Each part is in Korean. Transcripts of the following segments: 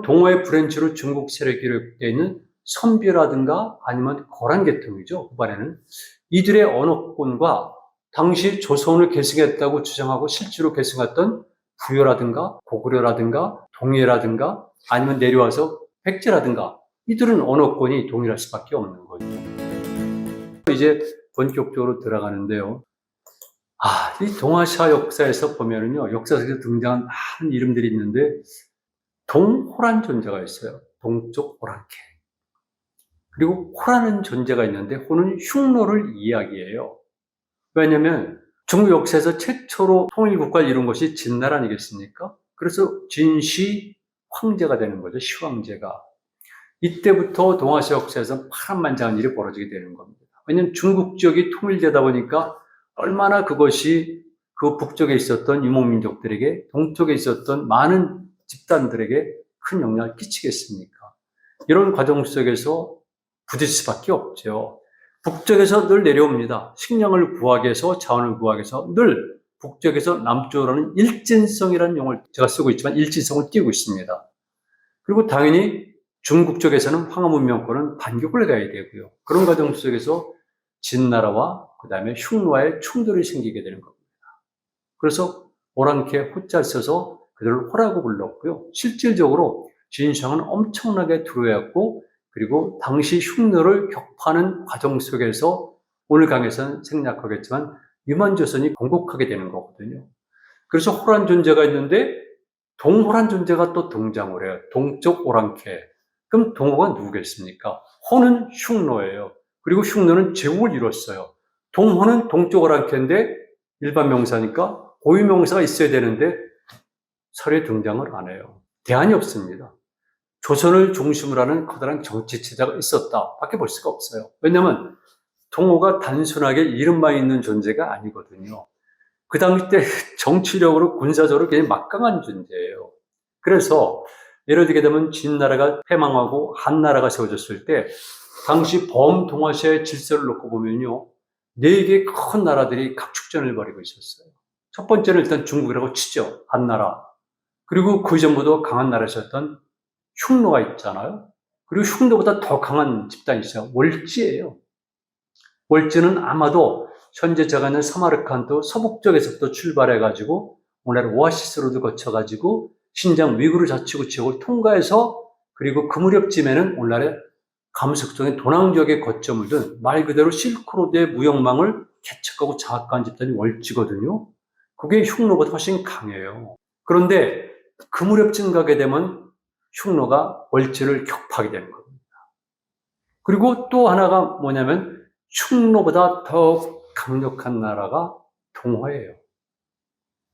동호의 브랜치로 중국 세력이 기록되어 있는 선비라든가 아니면 거란 계통이죠. 후반에는 이들의 언어권과 당시 조선을 계승했다고 주장하고 실제로 계승했던 부여라든가 고구려라든가 동해라든가 아니면 내려와서 백제라든가 이들은 언어권이 동일할 수밖에 없는 거죠. 이제 본격적으로 들어가는데요. 이 동아시아 역사에서 보면은요, 역사에서 등장한 많은 이름들이 있는데 동호란 존재가 있어요. 동쪽 호랑캐. 그리고 호라는 존재가 있는데 호는 흉노를 이야기해요. 왜냐하면 중국 역사에서 최초로 통일국가를 이룬 것이 진나라 아니겠습니까? 그래서 진시 황제가 되는 거죠. 시황제가. 이때부터 동아시아 역사에서 파란만장한 일이 벌어지게 되는 겁니다. 왜냐하면 중국 지역이 통일되다 보니까 얼마나 그것이 그 북쪽에 있었던 유목민족들에게 동쪽에 있었던 많은 집단들에게 큰 영향을 끼치겠습니까? 이런 과정 속에서 부딪힐 수밖에 없죠. 북쪽에서 늘 내려옵니다. 식량을 구하기 위해서 자원을 구하기 위해서 늘 북쪽에서 남쪽으로는 일진성이라는 용어를 제가 쓰고 있지만 일진성을 띄고 있습니다. 그리고 당연히 중국 쪽에서는 황하문명권은 반격을 가야 되고요. 그런 과정 속에서 진나라와 그 다음에 흉노와의 충돌이 생기게 되는 겁니다. 그래서 호랑캐 호자를 써서 그들을 호라고 불렀고요. 실질적으로 진시황은 엄청나게 두려워했고 그리고 당시 흉노를 격파하는 과정 속에서 오늘 강에서는 생략하겠지만 유만조선이 건국하게 되는 거거든요. 그래서 호란 존재가 있는데 동호란 존재가 또 등장을 해요. 동쪽 호랑캐. 그럼 동호가 누구겠습니까? 호는 흉노예요. 그리고 흉노는 제국을 이뤘어요. 동호는 동쪽 호랑캐인데 일반 명사니까 고유 명사가 있어야 되는데 설에 등장을 안 해요. 대안이 없습니다. 조선을 중심으로 하는 커다란 정치 체제가 있었다 밖에 볼 수가 없어요. 왜냐하면 동호가 단순하게 이름만 있는 존재가 아니거든요. 그 당시 때 정치력으로 군사적으로 굉장히 막강한 존재예요. 그래서 예를 들게 되면 진나라가 패망하고 한나라가 세워졌을 때 당시 범동아시아의 질서를 놓고 보면요. 4개의 큰 나라들이 각축전을 벌이고 있었어요. 첫 번째는 일단 중국이라고 치죠. 한나라. 그리고 그 전부터 강한 나라였던 흉노가 있잖아요. 그리고 흉노보다 더 강한 집단이 있어요. 월지예요. 월지는 아마도 현재 제가 있는 사마르칸드 서북쪽에서부터 출발해가지고 오늘날 오아시스로도 거쳐가지고 신장 위구르 자치구 지역을 통과해서 그리고 그 무렵쯤에는 오늘날의 감석성의 도낭 지역에 거점을 둔 말 그대로 실크로드의 무역망을 개척하고 장악한 집단이 월지거든요. 그게 흉노보다 훨씬 강해요. 그런데 그 무렵쯤 가게 되면 흉노가 월지를 격파하게 되는 겁니다. 그리고 또 하나가 뭐냐면 흉노보다 더 강력한 나라가 동호예요.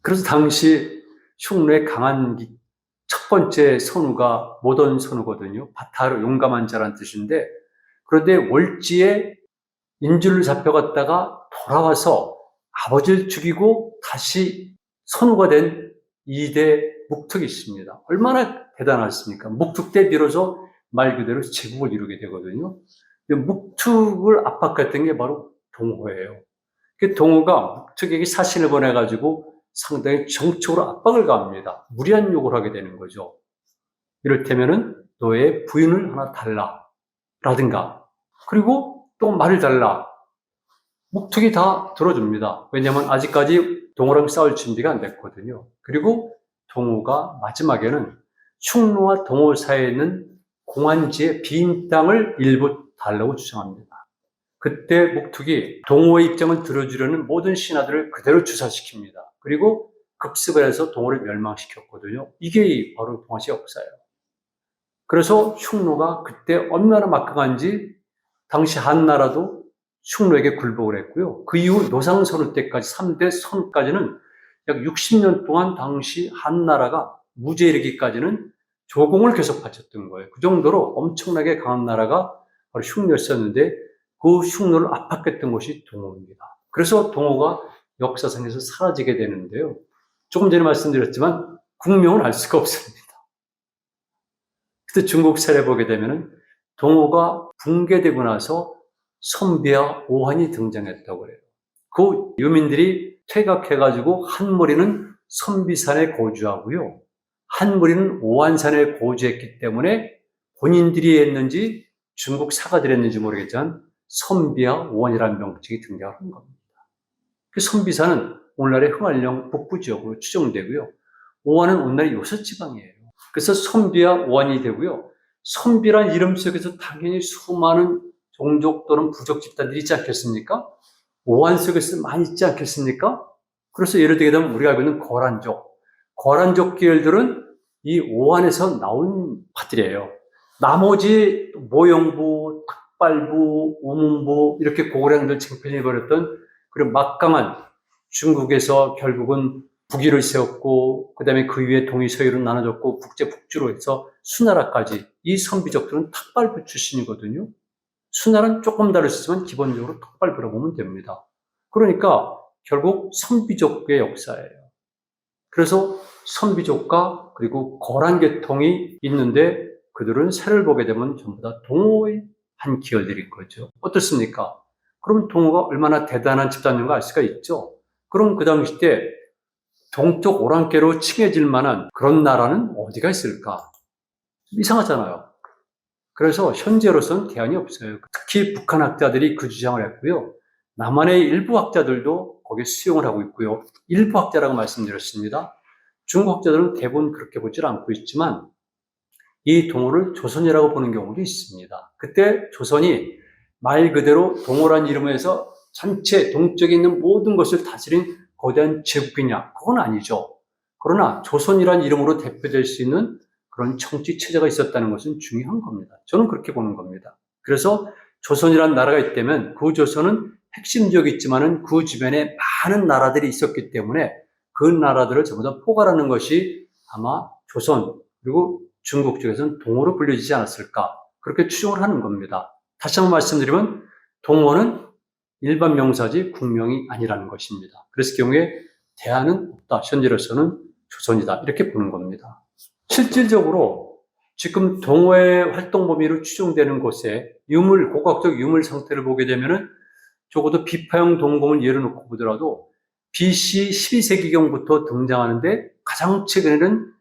그래서 당시 흉노의 강한 첫 번째 선우가 모던 선우거든요. 바타르, 용감한 자라는 뜻인데 그런데 월지에 인질로 잡혀갔다가 돌아와서 아버지를 죽이고 다시 선우가 된 2대 묵특이 있습니다. 얼마나 대단하십니까? 묵특 때 비로소 말 그대로 제국을 이루게 되거든요. 묵특을 압박했던 게 바로 동호예요. 동호가 묵특에게 사신을 보내가지고 상당히 정적으로 압박을 가합니다. 무리한 요구를 하게 되는 거죠. 이를테면은 너의 부인을 하나 달라 라든가 그리고 또 말을 달라. 묵특이 다 들어줍니다. 왜냐하면 아직까지 동호랑 싸울 준비가 안 됐거든요. 그리고 동호가 마지막에는 흉노와 동호 사이에 있는 공안지의 빈 땅을 일부 달라고 주장합니다. 그때 묵특이 동호의 입장을 들어주려는 모든 신하들을 그대로 주사시킵니다. 그리고 급습을 해서 동호를 멸망시켰거든요. 이게 바로 동아시아 역사예요. 그래서 흉노가 그때 얼마나 막강한지 당시 한나라도 흉노에게 굴복을 했고요. 그 이후 노상선우 때까지 3대 선까지는 약 60년 동안 당시 한나라가 무죄에 이르기까지는 조공을 계속 바쳤던 거예요. 그 정도로 엄청나게 강한 나라가 바로 흉노였었는데 그 흉노를 압박했던 것이 동호입니다. 그래서 동호가 역사상에서 사라지게 되는데요. 조금 전에 말씀드렸지만 국명은 알 수가 없습니다. 그때 중국 세례 보게 되면 동호가 붕괴되고 나서 선비와 오한이 등장했다고 해요. 그 유민들이 퇴각해가지고 한 무리는 선비산에 거주하고요. 한 무리는 오한산에 거주했기 때문에 본인들이 했는지 중국 사가들이 했는지 모르겠지만 선비와 오한이라는 명칭이 등장하는 겁니다. 그 선비사는 오늘날의 흥할령 북부 지역으로 추정되고요. 오한은 오늘날의 요서지방이에요. 그래서 선비와 오한이 되고요. 선비란 이름 속에서 당연히 수많은 종족 또는 부족 집단들이 있지 않겠습니까? 오한 속에서 많이 있지 않겠습니까? 그래서 예를 들게 되면 우리가 알고 있는 거란족 계열들은 이 오한에서 나온 파들이에요. 나머지 모형부, 탁발부, 우문부 이렇게 고구려들 쟁탈해버렸던 그런 막강한 중국에서 결국은 북위를 세웠고 그 다음에 그 위에 동이 서유로 나눠졌고 북제 북주로 해서 수나라까지 이 선비족들은 탁발부 출신이거든요. 수나라는 조금 다를 수 있지만 기본적으로 탁발부라고 보면 됩니다. 그러니까 결국 선비족의 역사예요. 그래서 선비족과 그리고 거란계통이 있는데 그들은 세를 보게 되면 전부 다 동호의 한 계열들인 거죠. 어떻습니까? 그럼 동호가 얼마나 대단한 집단인가 알 수가 있죠. 그럼 그 당시 때 동쪽 오랑캐로 칭해질 만한 그런 나라는 어디가 있을까? 이상하잖아요. 그래서 현재로서는 대안이 없어요. 특히 북한 학자들이 그 주장을 했고요. 남한의 일부 학자들도 거기에 수용을 하고 있고요. 일부 학자라고 말씀드렸습니다. 중국 학자들은 대부분 그렇게 보질 않고 있지만 이 동호를 조선이라고 보는 경우도 있습니다. 그때 조선이 말 그대로 동호란 이름에서 전체 동쪽에 있는 모든 것을 다스린 거대한 제국이냐? 그건 아니죠. 그러나 조선이란 이름으로 대표될 수 있는 그런 정치 체제가 있었다는 것은 중요한 겁니다. 저는 그렇게 보는 겁니다. 그래서 조선이란 나라가 있다면 그 조선은 핵심적이지만은 그 주변에 많은 나라들이 있었기 때문에 그 나라들을 전부 다 포괄하는 것이 아마 조선 그리고 중국 쪽에서는 동호로 불려지지 않았을까 그렇게 추정을 하는 겁니다. 다시 한번 말씀드리면 동호는 일반 명사지 국명이 아니라는 것입니다. 그랬을 경우에 대안은 없다. 현재로서는 조선이다. 이렇게 보는 겁니다. 실질적으로 지금 동호의 활동 범위로 추정되는 곳에 고고학적 유물 상태를 보게 되면은 적어도 비파형 동검을 예로 놓고 보더라도 BC 12세기경부터 등장하는데 가장 최근에는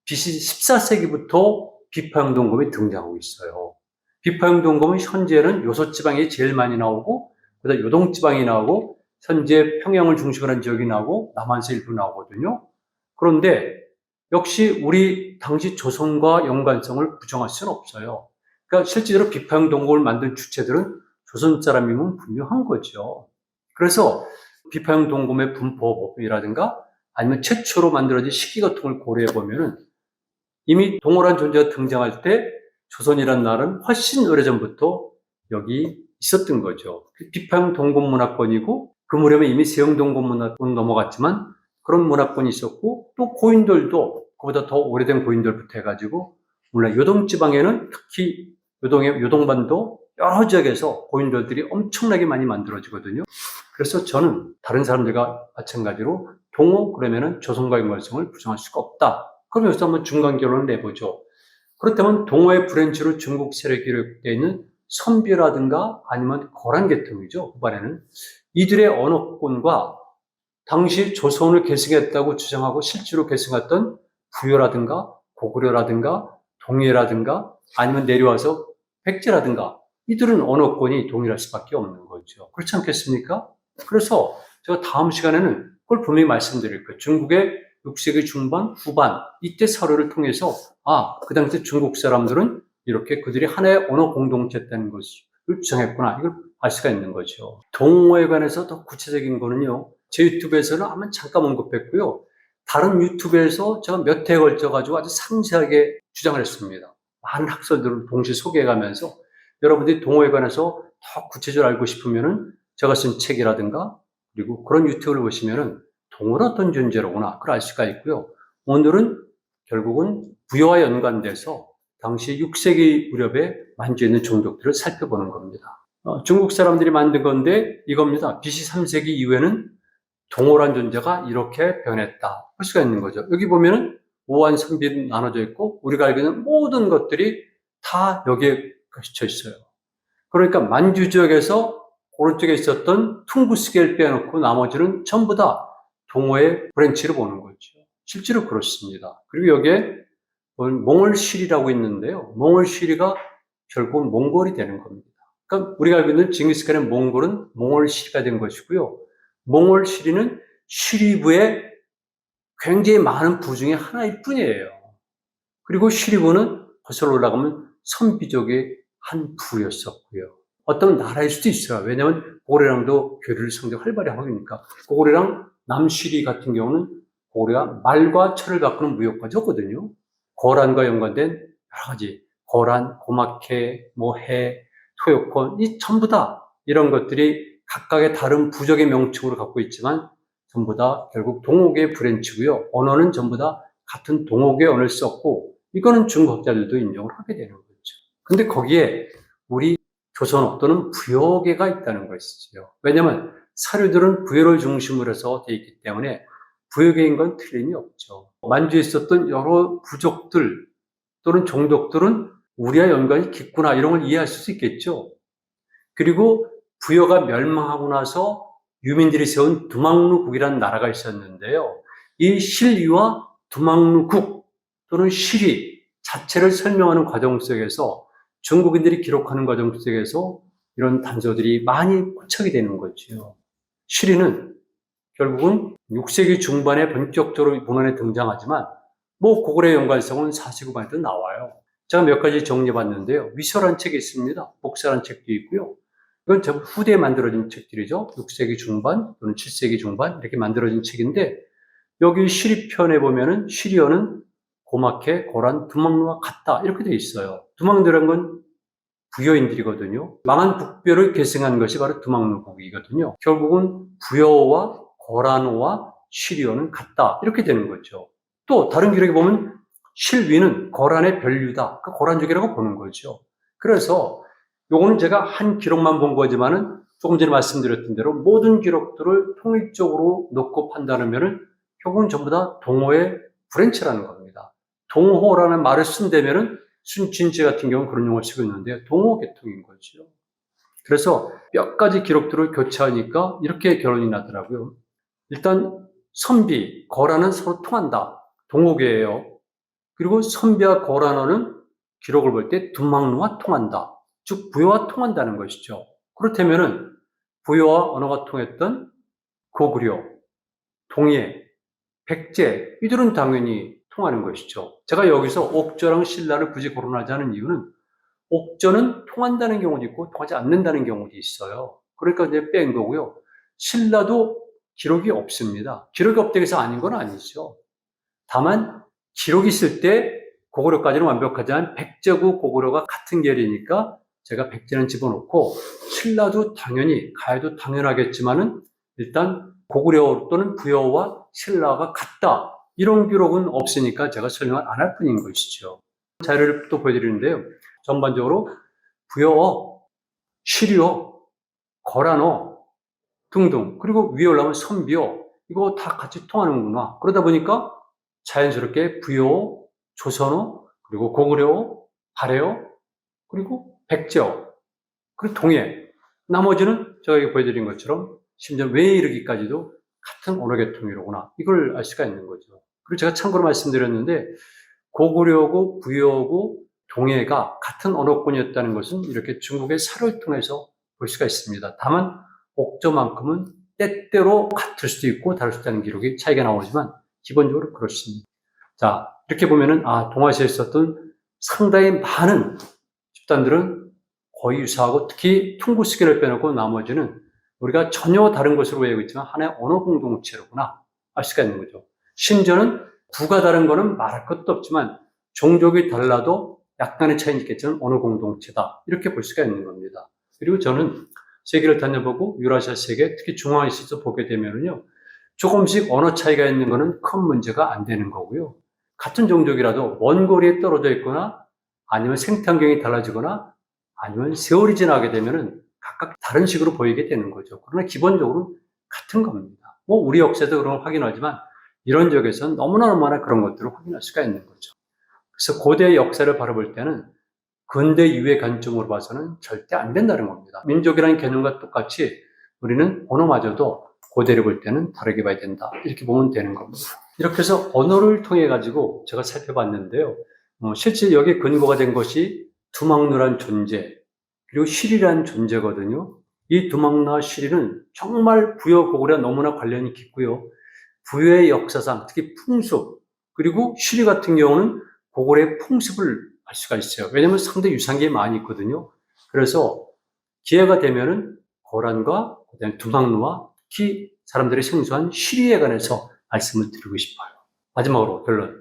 BC 14세기부터 비파형 동검이 등장하고 있어요. 비파형 동검은 현재는 요소지방이 제일 많이 나오고 그다음 요동지방이 나오고 현재 평양을 중심으로 한 지역이 나오고 남한서 일부 나오거든요. 그런데 역시 우리 당시 조선과 연관성을 부정할 수는 없어요. 그러니까 실제로 비파형 동검을 만든 주체들은 조선 사람이면 분명한 거죠. 그래서 비파형 동검의 분포법이라든가 아니면 최초로 만들어진 시기 같은 걸 고려해 보면은 이미 동호란 존재가 등장할 때 조선이라는 나라는 훨씬 오래전부터 여기 있었던 거죠. 비파형 동검 문화권이고 그 무렵에 이미 세형 동검 문화권 넘어갔지만 그런 문화권이 있었고 또 고인돌도 그보다 더 오래된 고인돌부터 해가지고 물론 요동지방에는 특히 요동반도 여러 지역에서 고인돌들이 엄청나게 많이 만들어지거든요. 그래서 저는 다른 사람들과 마찬가지로 동호 그러면은 조선과 연관성을 부정할 수가 없다. 그럼 여기서 한번 중간 결론을 내보죠. 그렇다면 동호의 브랜치로 중국 세력이 기록되어 있는 선비라든가 아니면 거란계통이죠. 후반에는 이들의 언어권과 당시 조선을 계승했다고 주장하고 실제로 계승했던 부여라든가 고구려라든가 동해라든가 아니면 내려와서 백제라든가 이들은 언어권이 동일할 수밖에 없는 거죠. 그렇지 않겠습니까? 그래서 제가 다음 시간에는 그걸 분명히 말씀드릴 거예요. 중국의 6세기 중반, 후반 이때 사료를 통해서 그 당시 중국 사람들은 이렇게 그들이 하나의 언어 공동체였다는 것을 주장했구나. 이걸 알 수가 있는 거죠. 동호에 관해서 더 구체적인 거는요. 제 유튜브에서는 한번 잠깐 언급했고요. 다른 유튜브에서 제가 몇 회에 걸쳐가지고 아주 상세하게 주장을 했습니다. 많은 학설들을 동시에 소개해가면서 여러분들이 동호에 관해서 더 구체적으로 알고 싶으면은 제가 쓴 책이라든가 그리고 그런 유튜브를 보시면은 동호는 어떤 존재로구나 그걸 알 수가 있고요. 오늘은 결국은 부여와 연관돼서 당시 6세기 무렵에 만주에 있는 종족들을 살펴보는 겁니다. 중국 사람들이 만든 건데 이겁니다. BC 3세기 이후에는 동호란 존재가 이렇게 변했다 할 수가 있는 거죠. 여기 보면은 오한 선비로 나눠져 있고 우리가 알고 있는 모든 것들이 다 여기에 갇혀 있어요. 그러니까 만주 지역에서 오른쪽에 있었던 퉁구스계를 빼놓고 나머지는 전부 다 동호의 브랜치를 보는 거죠. 실제로 그렇습니다. 그리고 여기에 몽골시리라고 있는데요. 몽골시리가 결국 몽골이 되는 겁니다. 그러니까 우리가 알고 있는 징기스칸의 몽골은 몽골시리가 된 것이고요. 몽골시리는 시리부의 굉장히 많은 부 중에 하나일 뿐이에요. 그리고 시리부는 거슬러 올라가면 선비족의 한 부였었고요. 어떤 나라일 수도 있어요. 왜냐하면 고구려랑도 교류를 상당히 활발히 하고 있으니까. 고구려랑 남시리 같은 경우는 고구려가 말과 철을 바꾸는 무역까지 했거든요. 거란과 연관된 여러 가지 거란, 고마케, 모해, 토요콘 이 전부 다 이런 것들이 각각의 다른 부족의 명칭으로 갖고 있지만 전부 다 결국 동옥의 브랜치고요. 언어는 전부 다 같은 동옥의 언어를 썼고 이거는 중국학자들도 인정을 하게 되는 거죠. 근데 거기에 우리 조선어 또는 부여계가 있다는 것이죠. 왜냐하면 사료들은 부여를 중심으로 해서 되어 있기 때문에 부여계인 건 틀림이 없죠. 만주에 있었던 여러 부족들 또는 종족들은 우리와 연관이 깊구나 이런 걸 이해할 수 있겠죠. 그리고 부여가 멸망하고 나서 유민들이 세운 두막루국이라는 나라가 있었는데요. 이 실위와 두막루국 또는 실위 자체를 설명하는 과정 속에서 중국인들이 기록하는 과정 속에서 이런 단서들이 많이 포착이 되는 거죠. 실위는 결국은 6세기 중반에 본격적으로 문헌에 등장하지만 고구려의 연관성은 4세기반에도 나와요. 제가 몇 가지 정리해봤는데요. 위설한 책이 있습니다. 복사한 책도 있고요. 이건 전부 후대에 만들어진 책들이죠. 6세기 중반 또는 7세기 중반 이렇게 만들어진 책인데 여기 시리편에 보면은 시리어는 고마케, 고란, 두막루와 같다 이렇게 돼 있어요. 두막루라는 건 부여인들이거든요. 망한 북별을 계승한 것이 바로 두막루국이거든요. 결국은 부여와 고란어와 시리어는 같다 이렇게 되는 거죠. 또 다른 기록에 보면 실위는 고란의 변류다. 그 고란족이라고 보는 거죠. 그래서 요거는 제가 한 기록만 본 거지만은 조금 전에 말씀드렸던 대로 모든 기록들을 통일적으로 놓고 판단하면은 결국은 전부 다 동호의 브랜치라는 겁니다. 동호라는 말을 쓴다면은 순진제 같은 경우는 그런 용어를 쓰고 있는데 동호 계통인 거죠. 그래서 몇 가지 기록들을 교차하니까 이렇게 결론이 나더라고요. 일단 선비, 거란은 서로 통한다. 동호계예요. 그리고 선비와 거란어는 기록을 볼 때 두막루와 통한다. 즉 부여와 통한다는 것이죠. 그렇다면은 부여와 언어가 통했던 고구려, 동예, 백제 이들은 당연히 통하는 것이죠. 제가 여기서 옥저랑 신라를 굳이 거론하지 않은 이유는 옥저는 통한다는 경우도 있고 통하지 않는다는 경우도 있어요. 그러니까 이제 뺀 거고요. 신라도 기록이 없습니다. 기록이 없다고 해서 아닌 건 아니죠. 다만 기록이 있을 때 고구려까지는 완벽하지만 백제고 고구려가 같은 계열이니까 제가 백제는 집어넣고 신라도 당연히 가야도 당연하겠지만은 일단 고구려 또는 부여와 신라가 같다. 이런 기록은 없으니까 제가 설명을 안 할 뿐인 것이죠. 자료를 또 보여드리는데요. 전반적으로 부여어, 시리어, 거란어 등등 그리고 위에 올라오면 선비어 이거 다 같이 통하는구나. 그러다 보니까 자연스럽게 부여어, 조선어, 그리고 고구려어, 발해어, 그리고 백제어, 그리고 동해. 나머지는 제가 보여드린 것처럼 심지어 외에 이르기까지도 같은 언어 계통이로구나. 이걸 알 수가 있는 거죠. 그리고 제가 참고로 말씀드렸는데 고구려고 부여고 동해가 같은 언어권이었다는 것은 이렇게 중국의 사료를 통해서 볼 수가 있습니다. 다만 옥저만큼은 때때로 같을 수도 있고 다를 수도 있다는 기록이 차이가 나오지만 기본적으로 그렇습니다. 자, 이렇게 보면은 동아시아에 있었던 상당히 많은 집단들은 거의 유사하고 특히 퉁구스킨을 빼놓고 나머지는 우리가 전혀 다른 것으로 외우고 있지만 하나의 언어 공동체로구나 알 수가 있는 거죠. 심지어는 부가 다른 거는 말할 것도 없지만 종족이 달라도 약간의 차이는 있겠지만 언어 공동체다 이렇게 볼 수가 있는 겁니다. 그리고 저는 세계를 다녀보고 유라시아 세계 특히 중앙아시아에서 보게 되면은요 조금씩 언어 차이가 있는 거는 큰 문제가 안 되는 거고요. 같은 종족이라도 먼 거리에 떨어져 있거나 아니면 생태환경이 달라지거나 아니면 세월이 지나게 되면은 각각 다른 식으로 보이게 되는 거죠. 그러나 기본적으로 같은 겁니다. 우리 역사도 그런 걸 확인하지만 이런 지역에서는 너무나 그런 것들을 확인할 수가 있는 거죠. 그래서 고대 역사를 바라볼 때는 근대 이후의 관점으로 봐서는 절대 안 된다는 겁니다. 민족이라는 개념과 똑같이 우리는 언어마저도 고대를 볼 때는 다르게 봐야 된다. 이렇게 보면 되는 겁니다. 이렇게 해서 언어를 통해 가지고 제가 살펴봤는데요. 실제 여기에 근거가 된 것이 두막루란 존재, 그리고 시리란 존재거든요. 이 두막루와 시리는 정말 부여 고구려와 너무나 관련이 깊고요. 부여의 역사상, 특히 풍습, 그리고 시리 같은 경우는 고구려의 풍습을 알 수가 있어요. 왜냐하면 상당히 유사한 게 많이 있거든요. 그래서 기회가 되면은 고란과 그다음에 두막루와 특히 사람들이 생소한 시리에 관해서 말씀을 드리고 싶어요. 마지막으로 결론.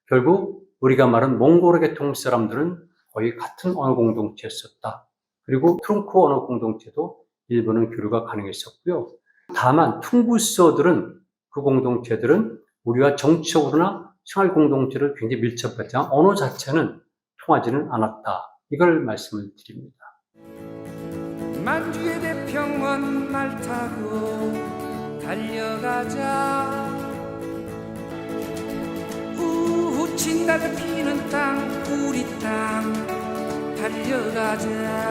결국 우리가 말한 몽골의 계통 사람들은 거의 같은 언어 공동체였었다. 그리고 트룽크 언어 공동체도 일부는 교류가 가능했었고요. 다만 퉁구스어들은 그 공동체들은 우리와 정치적으로나 생활 공동체를 굉장히 밀접했지만 언어 자체는 통하지는 않았다. 이걸 말씀을 드립니다. 만주의 대평원 말 타고 달려가자. 우친다가 피는 땅 우리 땅 달려가자.